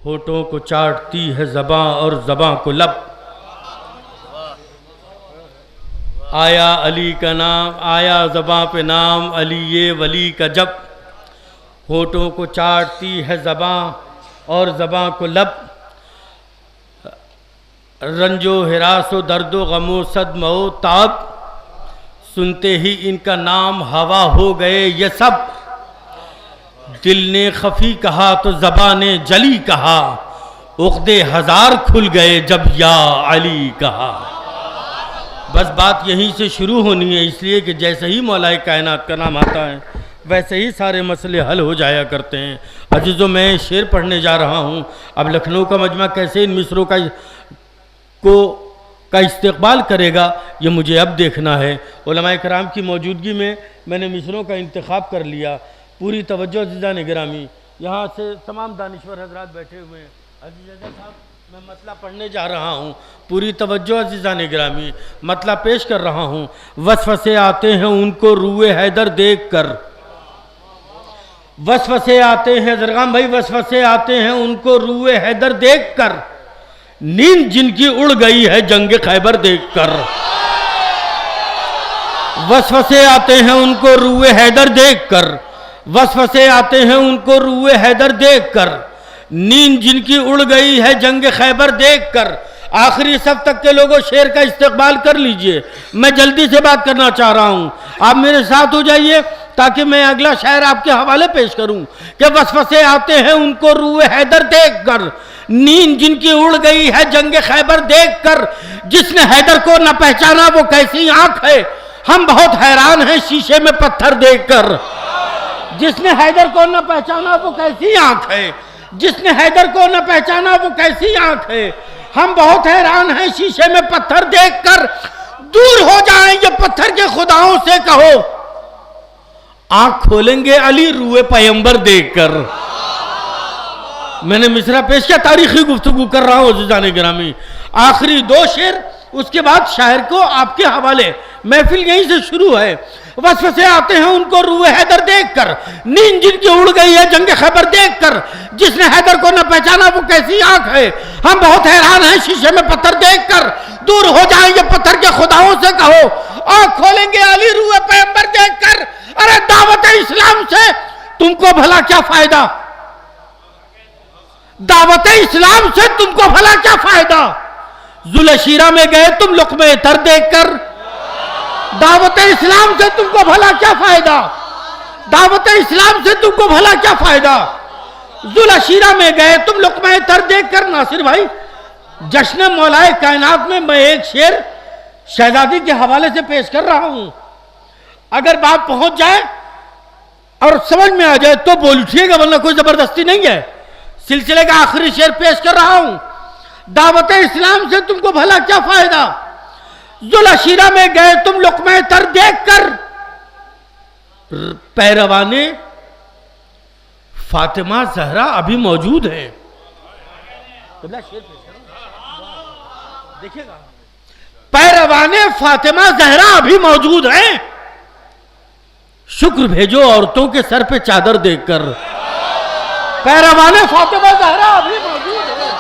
होठों को चाटती है ज़बां और ज़बां को लब। आया अली का नाम, आया ज़बां पे नाम अली ये वली का जब। होठों को चाटती है ज़बां और ज़बां को लब। रंजो हिरासो दर्दो गमो सदमो ताब, सुनते ही इनका नाम हवा हो गए ये सब। दिल ने खफी कहा तो ज़बान ने जली कहा, उक़्दे हज़ार खुल गए जब या अली कहा। बस बात यहीं से शुरू होनी है, इसलिए कि जैसे ही मौलाए कायनात का नाम आता है वैसे ही सारे मसले हल हो जाया करते हैं। अजीज़ों, मैं शेर पढ़ने जा रहा हूँ। अब लखनऊ का मजमा कैसे इन मिसरों का इस्तेक़बाल करेगा ये मुझे अब देखना है। उलमाए कराम की मौजूदगी में मैंने मिसरों का इंतखाब कर लिया। पूरी तवज्जो अज़ीज़ान गिरामी, यहाँ से तमाम दानिश्वर हज़रात बैठे हुए हैं। अज़ीज़ साहब, मैं मसला पढ़ने जा रहा हूँ, पूरी तवज्जो अज़ीज़ान गिरामी, मतला पेश कर रहा हूँ। वसवसे आते हैं उनको रूए हैदर देख कर, वसवसे आते हैं ज़रगाम भाई, वसवसे आते हैं उनको रूए हैदर देख कर, नींद जिनकी उड़ गई है जंग खैबर देख कर। वसवसे आते हैं उनको रूए हैदर देख कर, वसवसे आते हैं उनको रूए हैदर देख कर, नींद जिनकी उड़ गई है जंग खैबर देख कर। आखिरी सब तक के लोगों शेर का इस्तेक़बाल कर लीजिए, मैं जल्दी से बात करना चाह रहा हूँ, आप मेरे साथ हो जाइए ताकि मैं अगला शायर आपके हवाले पेश करूँ। कि वसवसे आते हैं उनको रूए हैदर देख कर, नींद जिनकी उड़ गई है जंग खैबर देख कर, जिसने हैदर को न पहचाना वो कैसी आंख है, हम बहुत हैरान हैं शीशे में पत्थर देखकर। जिसने हैदर को न पहचाना वो कैसी आंख है, जिसने हैदर को न पहचाना वो कैसी आंख है, हम बहुत हैरान हैं शीशे में पत्थर देखकर। दूर हो जाएं ये पत्थर के खुदाओं से कहो, आंख खोलेंगे अली रूए पैगंबर देखकर। मैंने मिसरा पेश किया, तारीखी गुफ्तगू कर रहा हूँ अज़ीज़ान गिरामी। आखिरी दो शेर, उसके बाद शायर को आपके हवाले। महफिल यहीं से शुरू है। वसवसे आते हैं उनको रूए हैदर देखकर, नींद जिनकी उड़ गई है जंग खैबर देखकर, जिसने हैदर को न पहचाना वो कैसी आंख है, हम बहुत हैरान हैं शीशे में पत्थर देखकर। दूर हो जाएंगे पत्थर के खुदाओं से कहो, आंख खोलेंगे अली रूए पैगंबर देखकर। अरे दावत इस्लाम से तुमको भला क्या फायदा, दावत इस्लाम से तुमको भला क्या फायदा, जुलशीरा में गए तुम लुक़्मे तर देखकर। दावत इस्लाम से तुमको भला क्या फायदा, दावत इस्लाम से तुमको भला क्या फायदा, जुलशीरा में गए तुम लुक़्मे तर देखकर। नासिर भाई, जश्न मौलाए कायनात में मैं एक शेर शहजादी के हवाले से पेश कर रहा हूं। अगर बात पहुंच जाए और समझ में आ जाए तो बोल उठिएगा, वरना कोई जबरदस्ती नहीं है। सिलसिले का आखिरी शेर पेश कर रहा हूं। दावत इस्लाम से तुमको भला क्या फायदा, जुलशीरा में गए तुम लुक़्मे तर देखकर। पैरवाने फातिमा ज़हरा अभी मौजूद है। देखिएगा, पैरवाने फातिमा ज़हरा अभी मौजूद है, शुक्र भेजो औरतों के सर पे चादर देखकर। पैरवाने फातिमा ज़हरा अभी मौजूद है,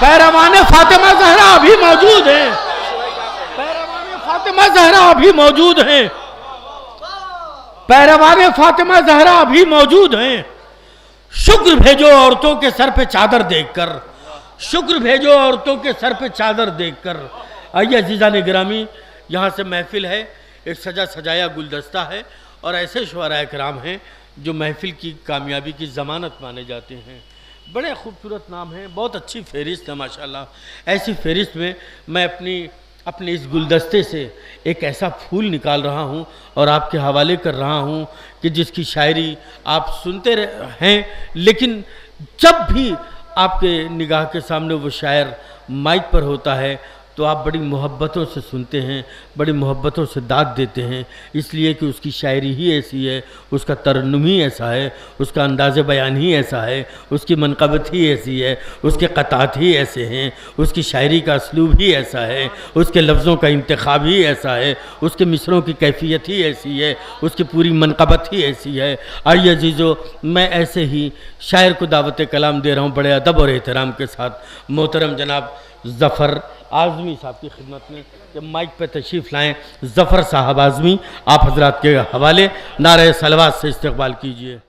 पैरवाने फातिमा ज़हरा अभी मौजूद है, पैरवाने फातिमा ज़हरा अभी मौजूद है, पैरवाने फातिमा ज़हरा अभी मौजूद हैं। शुक्र भेजो औरतों के सर पे चादर देखकर, शुक्र भेजो औरतों के सर पे चादर देखकर। आइए अज़ीज़ान गिरामी, यहाँ से महफिल है, एक सजा सजाया गुलदस्ता है, और ऐसे शुअराए किराम हैं जो महफिल की कामयाबी की ज़मानत माने जाते हैं। बड़े खूबसूरत नाम हैं, बहुत अच्छी फहरिस्त है माशाल्लाह। ऐसी फहरिस्त में मैं अपने इस गुलदस्ते से एक ऐसा फूल निकाल रहा हूँ और आपके हवाले कर रहा हूँ कि जिसकी शायरी आप सुनते हैं, लेकिन जब भी आपके निगाह के सामने वो शायर माइक पर होता है तो आप बड़ी मोहब्बतों से सुनते हैं, बड़ी मोहब्बतों से दाद देते हैं, इसलिए कि उसकी शायरी ही ऐसी है, उसका तरन्नुम ही ऐसा है, उसका अंदाज़ बयान ही ऐसा है, उसकी मनक़बत ही ऐसी है, उसके क़तात ही ऐसे हैं, उसकी शायरी का असलूब ही ऐसा है, उसके लफ्ज़ों का इंतखाब ही ऐसा है, उसके मिसरों की कैफियत ही ऐसी है, उसकी पूरी मनक़बत ही ऐसी है। आइए अज़ीज़ो, मैं ऐसे ही शायर को दावत कलाम दे रहा हूँ बड़े अदब और एहतराम के साथ। मोहतरम जनाब ज़फ़र आज़मी साहब की खिदमत में जब माइक पर तशरीफ़ लाएँ, ज़फ़र साहब आज़मी, आप हज़रात के हवाले नारे सलवात से इस्तक़बाल कीजिए।